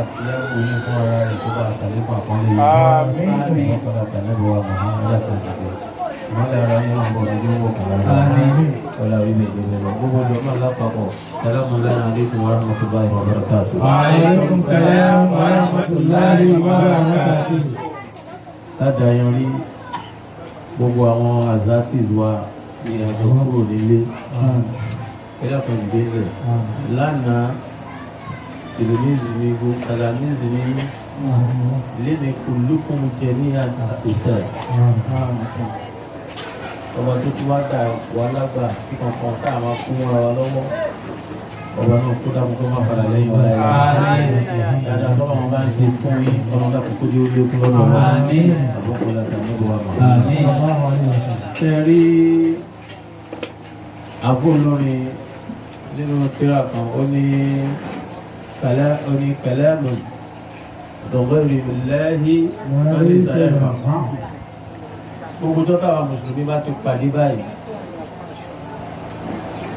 àti ẹ̀wọ̀n fún ara rẹ̀ tó bá àtàlẹ́ fún àpọ́nlé yìí. Àmín. Ọ̀pọ̀lọpọ̀ àtàlẹ́bọ̀ wa Muhammad àtàlẹ́. Ìmọ̀lẹ̀ ara yẹn wọ́n bọ̀ lójú owó kan lára. Ọlá orílẹ̀ èdè lọ. Gbogbo ọjọ́ máa lápapọ̀. Salamu alaykum wa rahmatullahi wa barakatuh. Wa alaykum salam wa rahmatullahi wa barakatuh. Láda yan rí gbogbo àwọn azatis wa tí àjọ kúrò nílé. Ẹlẹ́kùn ìdílé. Lánàá tìlómìzì ní gbogbo tàlámìzì ní lẹ́nu kullukum jami'an ustaz. Ọba tó tún wá dà wà lágbà tí kankan tá a máa kún ara wa lọ́wọ́. Ọba náà kó dákun tó máa padà lẹ́yìn wa láyé. Dáadáa tọ́lọ́ wọn bá ń ṣe fún yín ọlọ́run dákun kó dé ó lé fún lọ́dọ̀ wa. Àbọ̀kọ̀ láti àmọ́bọ̀ wa mọ̀. Ṣé rí àbólórin nínú tírà kan ó ní kalamun dọ̀gbẹ́rì billahi wọ́n ní sàlẹ̀fà. Gbogbo tó táwa mùsùlùmí bá ti pàdé báyìí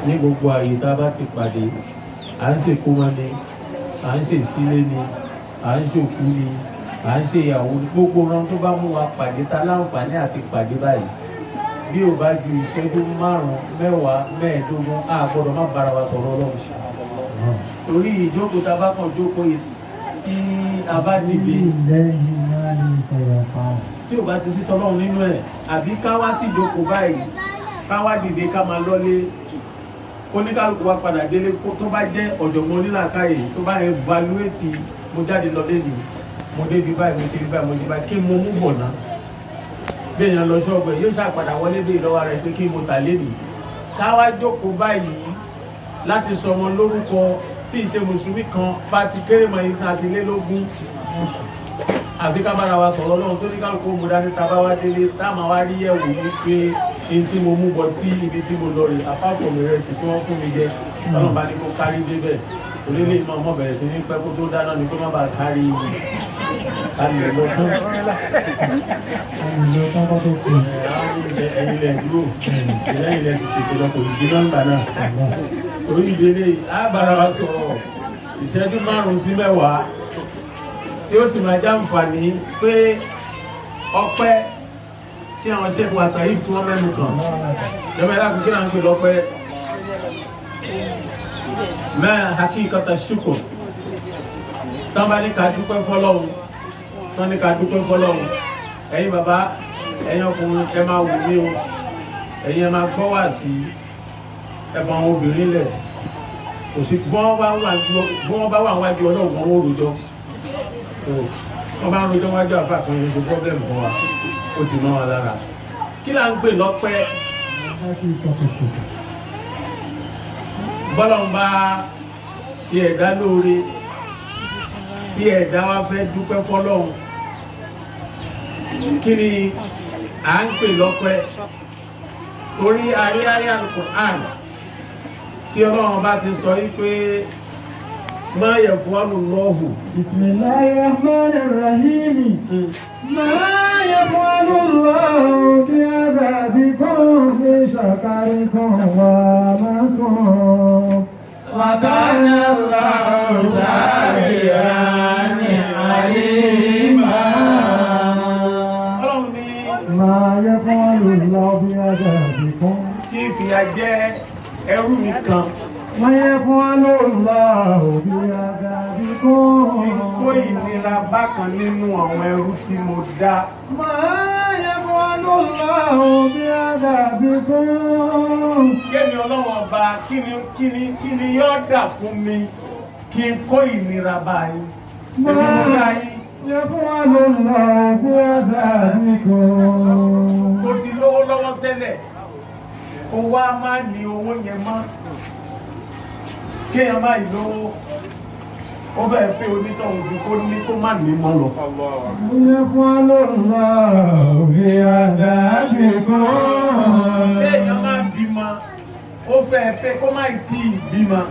ní gbogbo àyè tá a bá ti pàdé à ń ṣèkó wọn ni à ń ṣe sílé ni à ń ṣòkú ni à ń ṣe ìyàwó ni gbogbo ọ̀ràn tó bá mú wa pàdé tá láǹfààní àti pàdé báyìí bí ò bá ju ìṣẹ́jú márùn-ún mẹ́wàá mẹ́ẹ̀ẹ́dógún a gbọ́dọ̀ má bára wa sọ̀rọ̀ Ọlọ́run ṣe. Torí ìjókòó tá a bá kàn jókòó tí a bá dìde tí ò bá ti sí tọ́lọ́run nínú ẹ̀ àbí ká wá sí ìjókòó báyìí ká wá dìde ká máa lọ́lé oníkálùkù wa padà délé tó bá jẹ́ ọ̀jọ̀gbọ́n onílàkàyè tó bá evaluate mo jáde lọ lẹ́nu mo débi báyìí mo ṣe bí báyìí mo ṣe báyìí kí mo mú bọ̀ náà bí èèyàn lọ ṣọ́ọ̀bù ẹ̀ yóò ṣàpadà wọlé dé ìlọ́wọ́ rẹ̀ pé kí mo tà lẹ́nu ká wá jókòó báyìí láti sọ ọmọ lórúkọ tí ìṣe mùsùlùmí kan bá ti kéré mọ́ ìsìn àtìlélógún àfi ká bára wa sọ̀rọ̀ Ọlọ́run tó ní kálukú mo dání tá bá wá délé táàmà wá rí yẹ̀wò wípé in tí mo mú bọ̀ tí ibi tí mo lọ rè àpapọ̀ mi rẹ̀ sì tí wọ́n fún mi jẹ Ọlọ́run bá ní kó kárí débẹ̀ onílé ìmọ̀ ọmọ bẹ̀rẹ̀ sí ní pẹ́ kó tó dáná ni kó má bàa kárí alẹ̀ lọ tán ẹ̀yìn ilẹ̀ dúró ìlẹ́yìn ilẹ̀ ti tètè lọ kò ní dín nọ́mbà náà orí ìdílé á bára wa sọ̀rọ̀ ìṣẹ́jú 5 sí 10 tí ó sì máa jàǹfààní pé ọpẹ́ sí àwọn ṣẹ́gun àtàrí tí wọ́n mẹ́nu kàn lọ́mọ ẹ̀dá kìí náà ń pè lọ́pẹ́ mẹ́rin hakíkata ṣùkò tán bá ní ká dúpẹ́ fọ́lọ́hun tán ní ká dúpẹ́ fọ́lọ́hun ẹ̀yin bàbá ẹ̀yin ọkùnrin ẹ máa wù mí o ẹ̀yin ẹ máa gbọ́ wà sí ẹ̀fọn àwọn obìnrin lẹ̀ kò sí bọ́n bá wà wájú ọlọ́run wọn ó rojọ́ wọ́n bá ń rojọ́ wájú àfà kan yẹn tó problem fún wa ó sì mọ́ wa lára kí là ń pè lọ́pẹ́ bọ́lọ́n bá ṣe ẹ̀dá lóore tí ẹ̀dá wa fẹ́ dúpẹ́ fọ́lọ́run kí ni à ń pè lọ́pẹ́ orí ayé Al-Qur'an tí Ọlọ́run bá ti sọ wípé ما يفعل الله بسم الله الرحمن الرحيم ما يفعل الله بعذابكم إن شكرتم وآمنتم وكان الله شاكرا عليما ما يفعل الله بعذابكم كيف يجي ẹrú mi kan ما يفعل الله بعذابكم kó ìnira bákan nínú àwọn ẹrú tí mo dá. ما يفعل الله بعذابكم Kémi Ọlọ́run ọba kí ni yóò dà fún mi kí n kó ìnira báyìí. ما يفعل الله بعذابكم Kò ti lówó lọ́wọ́ tẹ́lẹ̀ kó wá máa ní owó yẹn mọ́ kéèyàn máa ìlówó ó bẹ̀rẹ̀ pé onítọ̀hún ju kó ní kó má ní mọ́ lọ. يفعل الله بعذابكم Kéèyàn máa bímọ ó fẹ́ pé kó má tí ì bímọ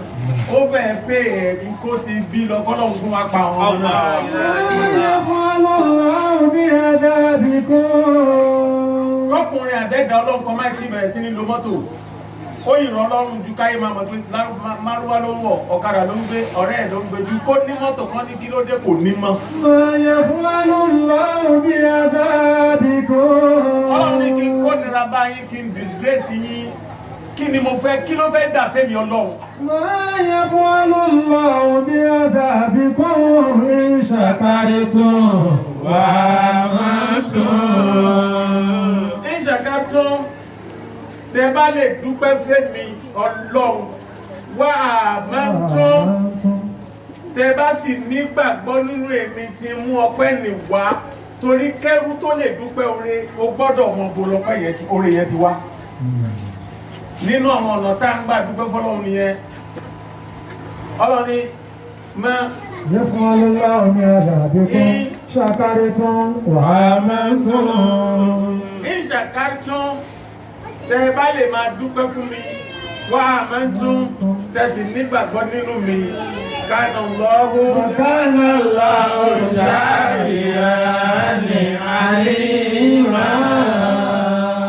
ó fẹ́ pé ẹ̀rí kó ti bí lọ kọ́lọ́hún fún wa pa àwọn ọmọ náà. يفعل الله بعذابكم Kọ́kùnrin àdẹ́dà ọlọ́nkọ máa ti bẹ̀rẹ̀ sí ní lo mọ́tò ó ìrọ̀ lọ́rùn ju káyé máa mọ̀ pé márúwá ló wọ̀ ọ̀kadà ló ń gbé ọ̀rẹ́ ẹ̀ ló ń gbé ju kó ní mọ́tò kan ní kí ló dé kò ní mọ́. ọlọ́run ní kí n kó nira báyìí kí n disgrace yín kí ni mo fẹ́ kí ló fẹ́ dà fẹ́mi ọlọ́run. ìṣàkàtún tẹ bá lè dúpẹ́ fẹ́mi ọlọ́run wá àmọ́tún tẹ bá sì nígbàgbọ́ nínú èmi tí mú ọpẹ́ nì wá torí kẹ́rú tó lè dúpẹ́ oore o gbọ́dọ̀ mọ bó lọ́pẹ́ yẹn tí oore yẹn ti wá nínú àwọn ọ̀nà tá à ń gbà dúpẹ́ fọlọ́run nìyẹn ọlọ́ni mọ́ ìṣàkàtún tẹ bá lè máa dúpẹ́ fún mi wá àmọ́tún tẹ̀sí nígbàgbọ́ nínú mi kánà lọ́wọ́ ṣáàrìyàní àlìmá.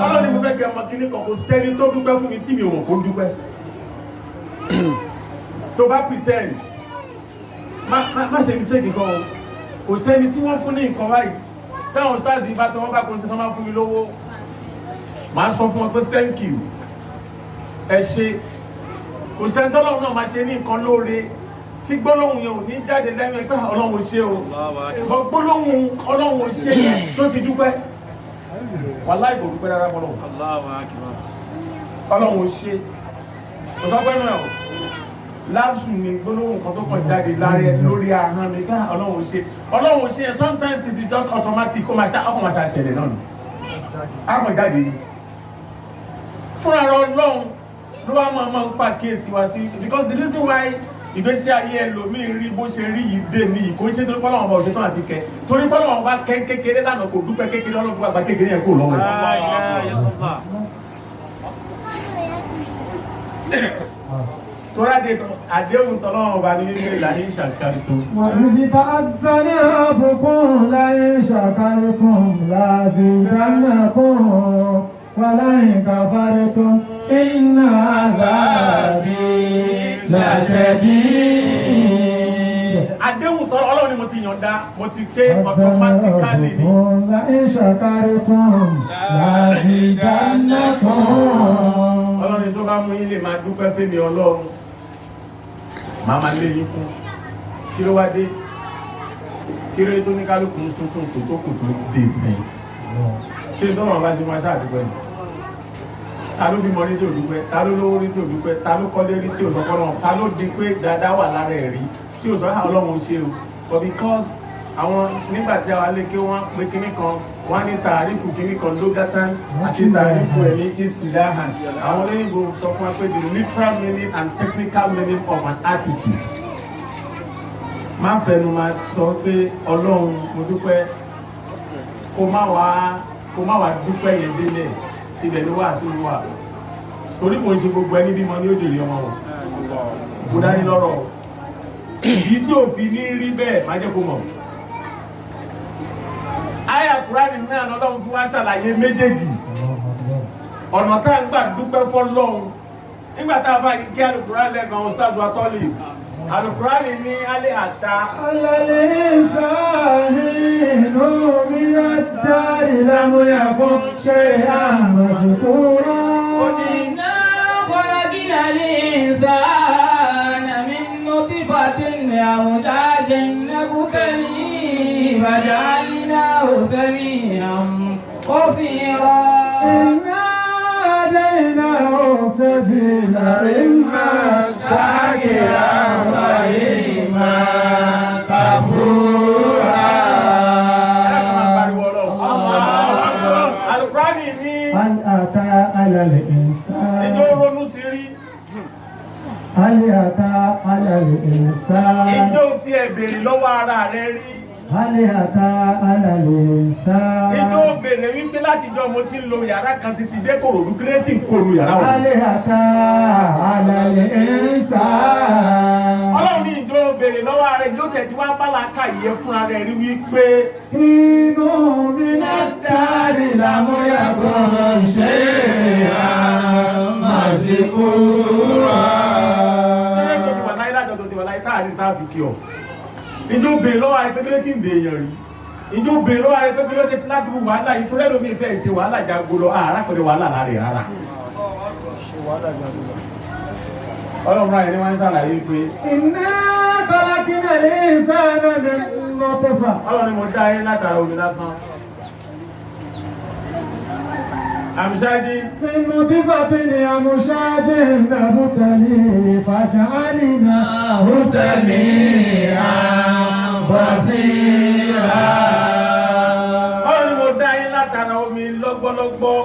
ọlọ́ni mo fẹ́ kẹ́ ọmọ kìíní kan kò sẹ́ni tó dúpẹ́ fún mi tí mi ò mọ̀ kó dúpẹ́. tó bá pretend má ṣe mistake kan o kò sẹ́ni tí wọ́n fún ní nǹkan báyìí táwọn stars yìí bá tọ́ wọ́n bá kó sí tọ́ máa fún mi lówó máa sọ fún wọn pé thank you ẹ ṣe kò sẹ́ńtọ́lọ́run náà máa ṣe ní nǹkan lóore tí gbólóhùn yẹn ò ní jáde lẹ́nu ẹgbẹ́ ọlọ́run ṣe o gbólóhùn ọlọ́run ṣe yẹn ṣó ti dúpẹ́ wàláhì kò dúpẹ́ rárá fọlọ́run ọlọ́run ṣe kò sọ pé náà láàsù ni gbólóhùn kan tó kàn jáde lórí ahọ́n mi ká ọlọ́run ṣe yẹn sometimes it is just automatic ọkọ̀ máa ṣàṣẹlẹ̀ náà ni àmọ̀ jáde ni fúnra ọlọ́run ló wá máa ń pa kéèsì wá sí because the reason why ìgbésí ayé ẹlòmíì rí bó ṣe rí yìí dé ní ìkó ṣe torí pọ́lọ́wọ́n bá òṣètò àti kẹ torí pọ́lọ́wọ́n bá kẹ́ kékeré lánàá kò dúpẹ́ kékeré ọlọ́run bá kékeré yẹn kò lọ́wọ́ tóra de àdéhùn tọ́lọ́wọ́n bá ní ilé ìlànà ìṣàkárí tó. wà ní ti bá sáré àbùkún láyé ṣàkárí fún làzìdánàkún wà láyé kàfàrí tó iná àzàbí làṣẹ̀dí. àdéhùn tọ́lọ́ ọlọ́run ni mo ti yànda mo ti ṣe automatically ni. láyé ṣàkárí fún làzìdánàkún. ọlọ́run tó bá mú yín lè máa dúpẹ́ fẹ́mi ọlọ́run máa máa lé yín kún kí ló wá dé kí ló tó ní kálukú ń sunkún kòtókòtó dé sìn ṣé tọ́lọ̀ bá ṣe máa ṣàdúpẹ́ ni ta ló bímọ ní tí ò dúpẹ́ ta ló lówó ní tí ò dúpẹ́ ta ló kọ́lé ní tí ò lọ́kọ́ náà ta ló di pé dáadáa wà lára ẹ̀ rí tí ò sọ ọlọ́run ṣe o but because àwọn nígbà tí àwọn aléké wọn pé kíní kan wọn ní tààrífù kíní kan lógátán àti tààrífù ẹ̀ ní istilahan àwọn olóyìnbó sọ fún wa pé the literal meaning and technical meaning of an attitude má fẹnu máa sọ pé ọlọ́run mo dúpẹ́ kó má wá dúpẹ́ yẹn délẹ̀ ibẹ̀ ló wà sí wa torí kò ń ṣe gbogbo ẹni bímọ ní òjò ìyọmọ wọn kò dání lọ́rọ̀ ìdí tí ò fi ní rí bẹ́ẹ̀ má jẹ́ kó mọ̀. Àyà Kùránì náà lọ́lọ́run fún wa ṣàlàyé méjèèjì ọ̀nà tá à ń gbà dúpẹ́ fọ́lọ́run nígbà tá a bá yí kí Al-Kùránì lẹ́gàn Ustaz wa Tọ́lì Al-Kùránì ní alẹ́ àta. alẹ́ ìsáhìnú mi àdá ìlàmúyàbọ̀ ṣe àmàṣùkúrò. ó ní فجعلناه سميعا بصيرا إنا هديناه السبيل إما شاكرا وإما كفورا. Al-Kùránì ní هل أتى على الإنسان ìjọ ronú sí rí هل أتى على الإنسان ìjọ tí ẹ béèrè lọ́wọ́ ara rẹ rí هل أتى على الإنسان ìjọ bèrè wípé láti jọ mo ti ń lo yàrá kan títí dé Kòròdú kírẹ́tì ń kóru yàrá wọn. هل أتى على الإنسان Ọlọ́run ní ìjọ bèrè lọ́wọ́ ààrẹ ìjọ tẹ̀ tí wá bá làákà yẹ fún ara ẹ̀ rí wípé حين من الدار لم يكن شيئا مذكورا kílẹ̀ tó ti wà láyé lájọ tó ti wà láyé táàrí tá a fi kí ọ. ìjọ bèrè lọ́wọ́ ààrẹ pé kílẹ̀ tí ń dè èèyàn rí. ìjọ bèrè lọ́wọ́ ààrẹ pé kílẹ̀ tí láti mú wàhálà yìí tó lẹ́nu mi fẹ́ ṣe wàhálà jago lọ àràkọ̀dẹ̀ wàhálà láre rárá. Ọlọ́run náà ẹni wọ́n ń ṣàlàyé pé إنا خلقنا الإنسان من نطفة Ọlọ́run ni mo dá ayé látara omi lásán. àmìṣáájí من نطفة أمشاج نبتليه فجعلناه سميعا بصيرا Ọlọ́run ni mo dá ayé látara omi lọ́gbọ́lọ́gbọ́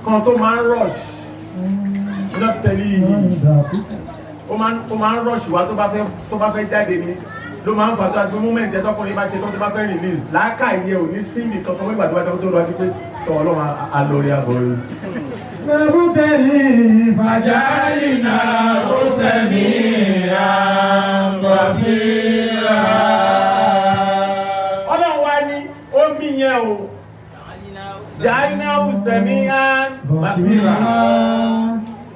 kan tó máa ń rush náà tẹ̀lé yìí ó máa ń rush wá tó bá fẹ́ jáde ní ló máa ń fà tó àti moment ẹ̀ tọkùnrin bá ṣe tó bá fẹ́ release láàkàyè ò ní síbi kankan wípé àdúrà tó lọ wájú pé tọ́ Ọlọ́run alórí àbọ̀rí. نبتليه فجعلناه سميعا بصيرا Ọlọ́run wá ní omi yẹn o ja'alnahu sami'an basira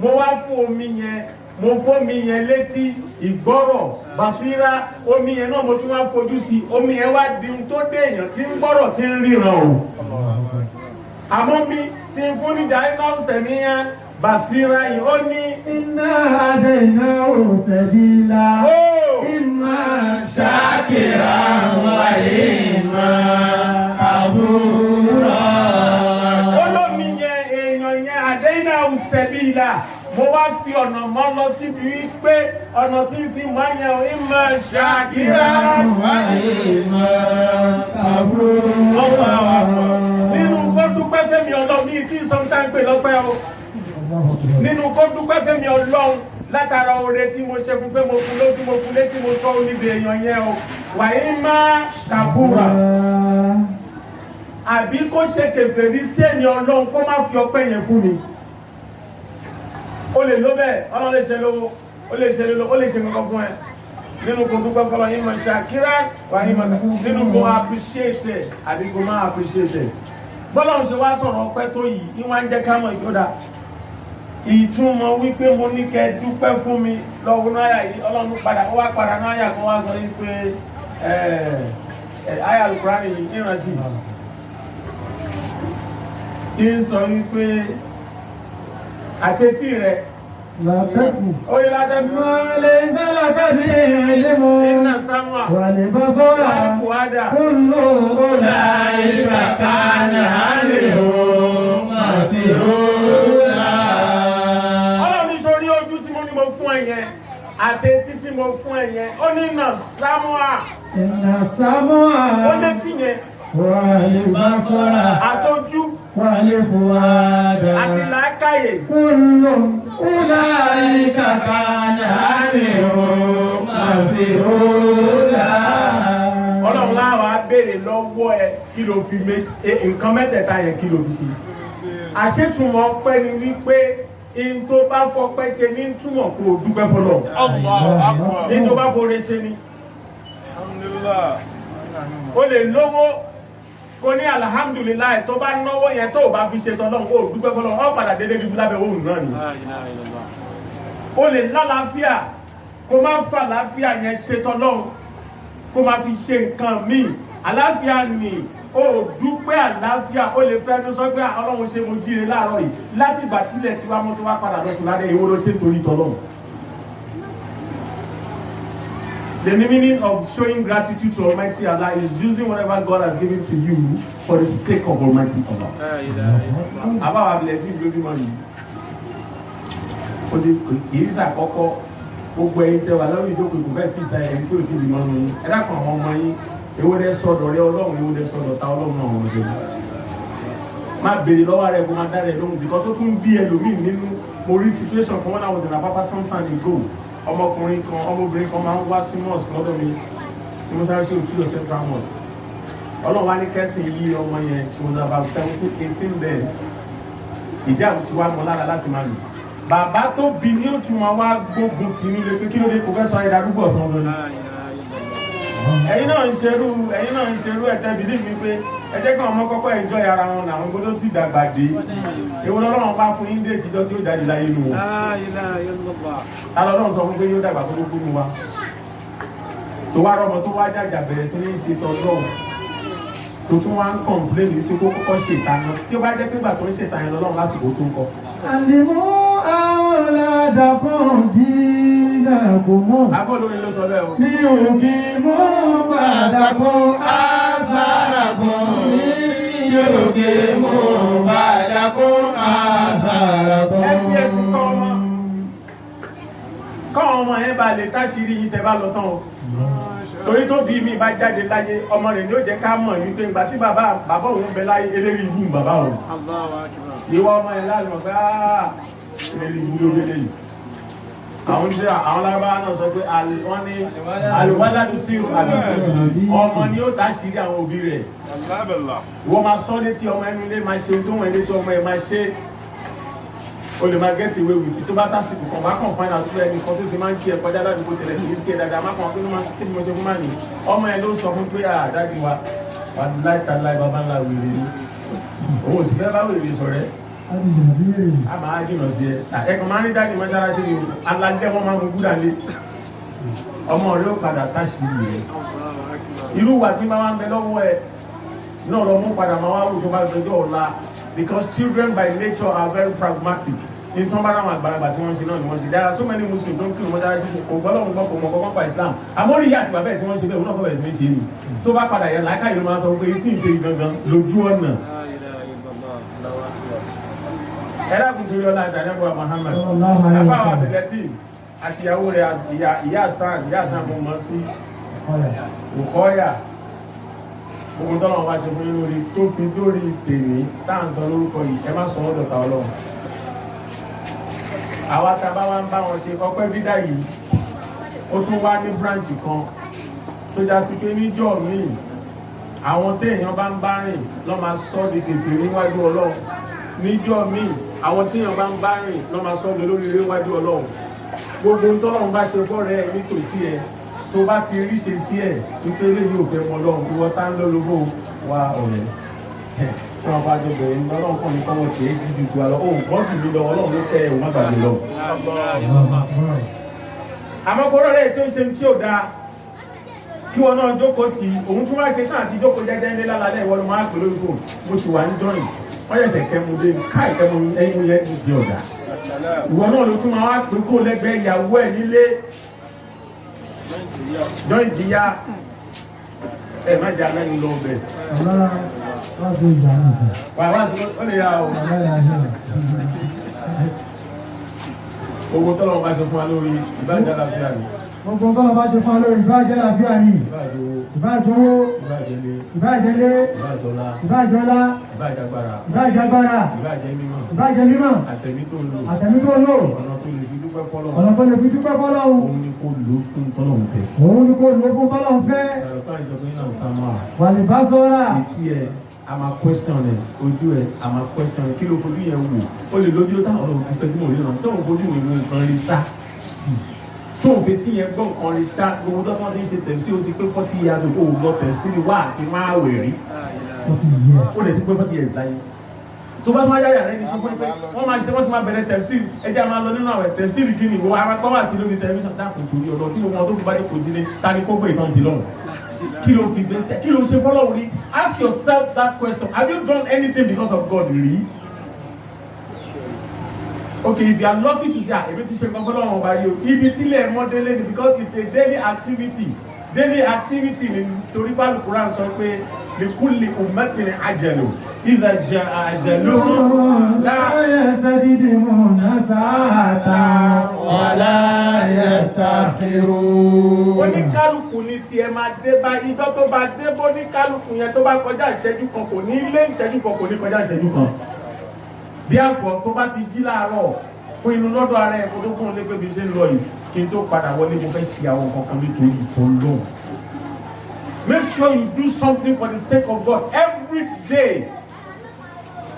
mo wá fún omi yẹn mo fómi yẹn létí ìgbọ́rọ̀ basira omi yẹn náà mo tún wá fojú sí omi yẹn wá di tó dé èèyàn tí ń gbọ́rọ̀ tí ń ríran o àmọ́ mi tí ń fún ní ja'alnahu sami'an basira yìí ó ní إنا هديناه سبيلا ó إما شاكرا وإما كفورا olómi yẹn èèyàn yẹn hadainahu sabila mo wá fi ọ̀nà mọ́ lọ síbi wípé ọ̀nà tí ń fi mọ́ yẹn ò imma shakiran وإما كفورا nínú kó dúpẹ́ fẹ́mi Ọlọ́run ní tí sọ́ńtà ń pè lọ́pẹ́ o nínú kó dúpẹ́ fẹ́mi Ọlọ́run látara oore tí mo ṣe fún pé mo fún lójú mo fún létí mo sọ oníbi èèyàn yẹn o wa imma kafura àbí kó ṣe kèfèrí sí èmi Ọlọ́run kó má fi ọpẹ́ yẹn fún mi o lè ló bẹ́ẹ̀ Ọlọ́run lè ṣe lówó o lè ṣe lówó o lè ṣe nǹkan fún ẹ nínú kó dúpẹ́ fọlọ́ yín mọ̀ ṣàkírá wà yín mọ̀ nínú kó appreciate àbí kó má appreciate bọ́lọ́run ṣe wá sọ̀rọ̀ ọpẹ́ tó yìí ìwọ̀n ń jẹ́ ká mọ̀ ìjọba ìtumọ̀ wípé mo ní kẹ́ dúpẹ́ fún mi lọ́wọ́ náírà yìí Ọlọ́run padà ó wá padà náírà kan wá sọ yìí pé àyà Al-Qur'ani yìí ìrántí tí ń sọ wípé àtẹ́tí rẹ̀ لا تكفو ó ní látẹ́kù ما ليس لك به علم iná sámúà والبصر wàlúfùwádà كل أولئك كان عنه مسؤولا Ọlọ́run ní sórí ojú tí mo ní mo fún ẹ yẹn àti etí tí mo fún ẹ yẹn ó ní iná sámúà إن السمع ó létí yẹn والبصر àtọ́jú والفؤاد àti làákàyè كل أولئك كان عنه مسؤولا Ọlọ́run láwọn á béèrè lọ́wọ́ ẹ kí ló fi nǹkan mẹ́tẹ̀ẹ̀ta yẹn kí ló fi ṣe àṣetúmọ̀ ọpẹ́ ni wípé in tó bá fọpẹ́ ṣe ní túmọ̀ kó o dúpẹ́ fọlọ́ in tó bá fọre ṣe ni o lè lówó kò ní alhamdulillah tó bá náwó yẹn tó bá fi ṣe tọ́lọ́run kó o dúpẹ́ fọlọ́ ọ padà dédé bíbí lábẹ́ òun náà ni o lè lálàáfíà kó má fa àlàáfíà yẹn ṣe tọ́lọ́run kó má fi ṣe nǹkan míì àlàáfíà ni o dúpẹ́ àlàáfíà o lè fẹ́ ní sọ pé Ọlọ́run ṣe mo jíire láàárọ̀ yìí láti ìgbà tílẹ̀ tí wá mú tó wá padà lọ́sùn ládẹ́ ìwó ló ṣe torí tọ́lọ́run. The meaning of showing gratitude to Almighty Allah is using whatever God has given to you for the sake of Almighty Allah. Àbáwá abilẹ̀ tí ìlú bímọ yìí o ti kìí ṣàkọ́kọ́ gbogbo ẹ̀yin tẹ́ wà lórí ìjókòó kò fẹ́ fi ṣàyẹ̀ ẹni tí ò ti bímọ nù yín ẹ dákun àwọn ọmọ yín èwo lẹ sọ́dọ̀ rẹ Ọlọ́run èwo lẹ sọ́dọ̀ ta Ọlọ́run náà wọn ṣe má béèrè lọ́wọ́ rẹ kó má dá rẹ lóhùn because ó tún bí ẹlòmíì nínú mo rí situation kan when I was in Apapa some time ago ọmọkùnrin kan ọmọbìnrin kan máa ń wá sí mosque lọ́dọ̀ mi ní mọ́ṣáláṣí Òtúlò Central Mosque. Ọlọ́run wá ní kẹ́sìn yí ọmọ yẹn, she was about 17, 18 then. Ìjà ti wá mọ́ lára láti máa lò. Bàbá tó bí ní ó tún máa wá gbógun tì nílé pé kí ló dé kò fẹ́ sọ ayé darúgbò ọ̀sán ọdún ni. Ẹ̀yin náà ń ṣerú ẹ̀tẹ́ bìlí mi pé ẹ jẹ́ kí ọmọ kọ́kọ́ enjoy ara wọn làwọn gbọ́dọ̀ sì dàgbà dé. Èwo lọ́lọ́run bá fún yín dé tìjọ́ tí ó jáde láyé nù wọn. Alọ́lọ́run sọ fún pé yóò dàgbà tó kú nu wa. Tó wá rọmọ tó wá jàjà bẹ̀rẹ̀ sí ní ṣe tọ́lọ́run. Tó tún wá ń complain wípé kó kọ́kọ́ ṣe ìtànà tí ó bá jẹ́ pé ìgbà tó ń ṣe ìtàn yẹn lọ́lọ́run lásìkò tó ń kọ. Àlìmú àwòládàkùn dínàkùmù. Abọ́ lórí ló sọ bẹ́ẹ̀ o. Ní òkè mú bàdàkùn àzàràkùn. Ní òkè mú bàdàkùn àzàràkùn. Ẹ fi ẹ̀sìn kọ́ ọmọ yẹn bá lè táṣìírí yìí tẹ́ bá lọ tán o. Torí tó bí mi bá jáde láyé ọmọ rẹ̀ ni ó jẹ́ ká mọ̀ wípé ìgbà tí bàbá òun bẹ láyé eléri ìlú bàbá òun. Ìwọ ọmọ yẹn láàrin ọ̀gá eléri ìlú ló délé yìí. Àwọn lábáwá náà sọ pé wọ́n ní àlùwáládù sí àbí ọmọ ni ó táṣìírí àwọn òbí rẹ̀. Ìwọ máa sọ létí ọmọ ẹnu ilé máa ṣe tó wọ́n létí ọmọ ẹ̀ máa ṣe. O lè máa get away with it tó bá tásìkò kan bá kàn find out pé ẹni kan tó ti máa ń kí ẹ kọjá ládùúgbò tẹ́lẹ̀ kì í ké dáadáa má kàn pé ló máa ń kí ni mo ṣe fún màní ọmọ ẹ ló sọ fún pé dáàdi wa wà láìta láì bàbá ńlá wèrè ni òun ò sì fẹ́ bá wèrè sọ̀rẹ́ a máa jìnà sí ẹ ẹ̀kan máa ń rí dáàdi mọ́ṣáláṣí ni alálẹ́ wọn máa ń gúdà lé ọmọ rẹ ó padà táṣì rẹ irú wa tí máa ń bẹ lọ́wọ́ ẹ náà lọ mú padà máa wá wù tó bá gbẹjọ́ ọ̀la because children by nature are very pragmatic. In tó ń bá láwọn àgbàlagbà tí wọ́n ṣe náà ni wọ́n ṣe. There are so many Muslims tó ń kí wọ́n ṣe kò gbọ́dọ̀ gbọ́ kò mọ̀ kọ́kọ́ pa Islam. Àmọ́ rí ìyá àti bàbá ẹ̀ tí wọ́n ṣe bẹ́ẹ̀ òun náà kọ́ bẹ̀rẹ̀ sí ní ṣe é nì. Tó bá padà yẹn láìka ìlú máa sọ pé tí ń ṣe gangan lójú ọ̀nà. Ẹ dákun torí ọlá àjànẹ́bọ̀ Muhammad. Àbá wa tẹ̀lẹ̀ tí àṣìyàwó rẹ̀ ìyá àsán mo mọ̀ sí Òkọ́yà. Gbogbo tọ́lọ̀ wá ṣe fún yín lórí tó fi lórí tèmi táà ń sọ lórúkọ yìí ẹ má sọ wọ́n dọ̀tá Ọlọ́run. Àwa tá a bá wá ń bá wọn ṣe ọpẹ́ bídà yìí ó tún wá ní branch kan tó já sí pé níjọ́ míì àwọn téèyàn bá ń bá rìn lọ́ máa sọ di kèfèrí níwájú Ọlọ́run. Níjọ́ míì àwọn téèyàn bá ń bá rìn lọ́ máa sọ di olóríire níwájú Ọlọ́run. Gbogbo tọ́lọ́run bá ṣe fọ́rẹ́ ẹ nítòsí ẹ tó bá ti rí ṣe sí ẹ̀ wípé eléyìí ò fẹ́ mọ Ọlọ́run ìwọ tá ń lọ́lọ́gbọ́ wa ọ̀rẹ́ fún ọba àjọbẹ̀ ẹni Ọlọ́run kàn ní kọ́wọ́ tí é jíjù tí wa lọ òun gbọ́n jù mí lọ Ọlọ́run ló kẹ́ ẹ̀ òun má gbàgbé lọ. Àmọ́ kọ́rọ́ rẹ̀ tí ó ń ṣe tí ò dáa kí wọn náà jókòó tì òun tún wá ṣe tán àti jókòó jẹ́jẹ́ ńlẹ́ lálẹ́ ìwọ ló máa pè lórí fóònù mo sì wà ní joint wọ́n yẹ̀sẹ̀ kẹ́mu dé ká ìkẹ́mu ẹyin yẹn ti di ọ̀dà ìwọ náà ló tún máa wá pè kó lẹ́gbẹ̀ẹ́ ìyàwó ẹ̀ nílé joint ya ẹ má jà mẹ́nu lọ bẹ̀. Wà sí ó lè yá o. Ogun tọ́lọ̀ bá ṣe fún wa lórí ìbájá láfíà ni. Ogun tọ́lọ̀ bá ṣe fún wa lórí ìbájá láfíà ni. Ìbájówó, ìbájẹ́lé, ìbájọ́lá, ìbájagbára, ìbájẹ́ mímọ̀, àtẹ̀mí tó lò, ọ̀nà tó lè fi dúpẹ́ fọ́lọ́run. Òun ni kò lò fún tọ́lọ́run fẹ́. Wà ní bá sọ́ra. A máa question ẹ̀ ojú ẹ̀ a máa question ẹ̀ kí ló fojú yẹn wò ó lè lójú ó táwọn ọ̀rọ̀ òkúta tí mo rí náà sọ́wọ́n fojú mi wo nǹkan rí sá sọ́wọ́n fi tí yẹn gbọ́ nǹkan rí sá gbogbo tó wọ́n ti ń ṣe tẹ̀sí ó ti pé 40 years ago ó lọ tẹ̀sí ni wá sí máa wẹ̀ rí ó lè ti pé 40 years láyé tó bá tún ayáyà rẹ ní sọ pé wọ́n ti máa bẹ̀rẹ̀ tẹ̀sí ẹjẹ́ a máa lọ nínú àwẹ̀ tẹ̀sí rí kí ni ìwọ àwọn akọ́wà sí lórí tẹlifíṣàn dákùn torí ọ̀dọ̀ tí gbogbo wọn tó kú bá dé kò sí ní ta ni kó gbé ìtàn sí lọ́hùn. Kí ló fi gbèsè kí ló ṣe fọ́lọ́run rí ask yourself that question have you done anything because of God rí okay if you are lucky to say èmi ti ṣe nǹkan fọ́lọ́run ọba rí o ibi tílẹ̀ mọ́délé ni because it's a daily activity ni torí pálí Quran sọ pé likulli ummatin ajalu idha jaa ajaluhum la yastaqdimuna sa'atan wa la yasta'khirun. Oníkálùkù ni tiẹ̀ máa dé bá ìjọ tó bá dé bó ní kálùkù yẹn tó bá kọjá ìṣẹ́jú kan kò ní lé ìṣẹ́jú kan kò ní kọjá ìṣẹ́jú kan. Bí àfọ̀ tó bá ti jí láàárọ̀ fún inú lọ́dọ̀ ara ẹ̀ kó tó kún un lé pé bí ṣe ń lọ yìí kí n tó padà wọlé mo fẹ́ ṣe àwọn kankan nítorí ìtọ́ lóhùn. Make sure you do something for the sake of God every day.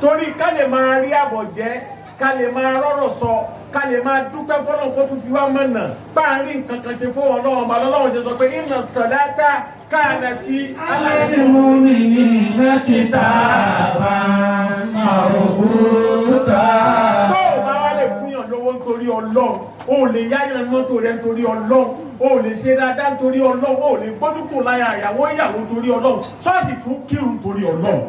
Torí ká lè máa rí àbọ̀jẹ́, ká lè máa rọ́rọ̀ sọ, ká lè máa dúpẹ́ fọ́lọ́run kó tún fi wá mọ̀nà. Páàrí nǹkan kan ṣe fún Ọlọ́run bá lọ́lọ́run ṣe sọ pé inna salata kanati alal mu'minina kitaban mawquta. Tó o bá wá lè fúnyàn lówó nítorí Ọlọ́run, o lè yáyàn mọ́tò rẹ nítorí Ọlọ́run, o lè ṣe dáadáa nítorí Ọlọ́run, o lè gbójúkò láyà ìyàwó nítorí Ọlọ́run, ṣọ́ọ̀ṣì tún kírun nítorí Ọlọ́run.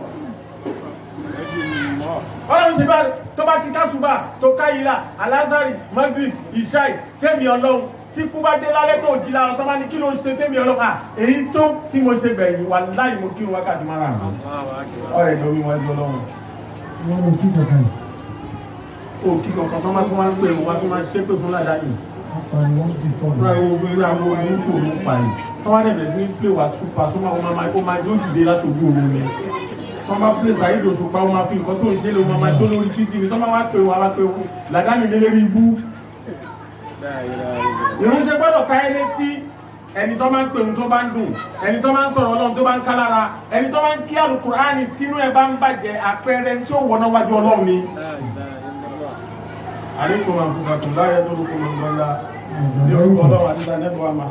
Ọlọ́run ṣe bá tó bá ti kásùbà tó káyìlá alásàrì magrib ìṣáì fẹ́mi Ọlọ́run tí kú bá dé lálẹ́ tó jí lára tó bá ní kí ló ń ṣe fẹ́mi Ọlọ́run èyí tó tí mo ṣe gbẹ̀yìn wà láì mo kírun wákàtí mara ọ̀rẹ́ ìjọ mi wọ́n di Ọlọ́run. wọ́n ló kí kankan. O kí kankan tó máa tún máa ń pè wọ́n tún máa ṣe pé fún ládàáyì. wọ́n ti sọ fúnra gbogbo irú àwọn ohun tó ń pa yìí tó wá dẹ̀ bẹ̀rẹ̀ sí ní pè wá súpa sọ́mọ́ àwọn máa jó dìde látòjú òun ni. Wọ́n bá pèsè àyídò òṣùpá wọn máa fi nǹkan tó ń ṣe lè wọn máa tó lórí títì ní tó máa wá pé wọn wá pé wọn làdáni lé lérí ibú. Ìrúnṣẹ́ gbọ́dọ̀ ká ẹ létí ẹni tó máa ń pè ohun tó bá ń dùn, ẹni tó máa ń sọ̀rọ̀ Ọlọ́run tó bá ń ká lára, ẹni tó máa ń kí Àlùkùránì tínú ẹ bá ń bàjẹ́ àpẹẹrẹ tí ó wọná wájú Ọlọ́run ni. Àlékún àfúsàkùn láyé lórúkọ mọ̀gbọ́lá ní orúkọ Ọlọ́run àti ìdánẹ́bọ̀ àmà.